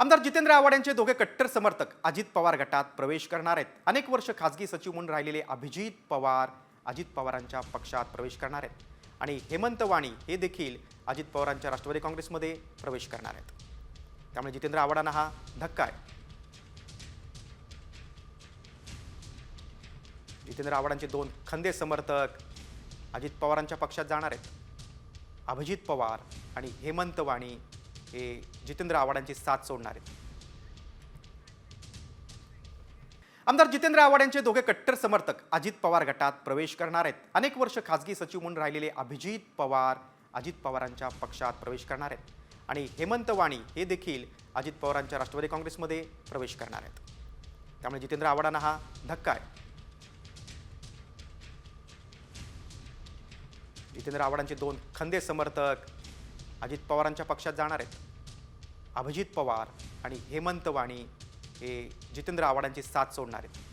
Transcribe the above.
आमदार जितेंद्र आव्हाड यांचे दोघे कट्टर समर्थक अजित पवार गटात प्रवेश करणार आहेत। अनेक वर्ष खासगी सचिव म्हणून राहिलेले अभिजित पवार अजित पवारांच्या पक्षात प्रवेश करणार आहेत आणि हेमंत वाणी हे देखील अजित पवारांच्या राष्ट्रवादी काँग्रेसमध्ये प्रवेश करणार आहेत। त्यामुळे जितेंद्र आव्हाडांना हा धक्का आहे। जितेंद्र आव्हाडांचे दोन खंदे समर्थक अजित पवारांच्या पक्षात जाणार आहेत। अभिजित पवार आणि हेमंत वाणी हे जितेंद्र आव्हाडांची साथ सोडणार आहेत। आमदार जितेंद्र आव्हाड यांचे दोघे कट्टर समर्थक अजित पवार गटात प्रवेश करणार आहेत। अनेक वर्ष खासगी सचिव म्हणून राहिलेले अभिजित पवार अजित पवारांच्या पक्षात प्रवेश करणार आहेत आणि हेमंत वाणी हे देखील अजित पवारांच्या राष्ट्रवादी काँग्रेसमध्ये प्रवेश करणार आहेत। त्यामुळे जितेंद्र आव्हाडांना हा धक्का आहे। जितेंद्र आव्हाडांचे दोन खंदे समर्थक अजित पवारांच्या पक्षात जाणार आहेत। अभिजित पवार आणि हेमंत वाणी हे जितेंद्र आव्हाडांची साथ सोडणार आहेत।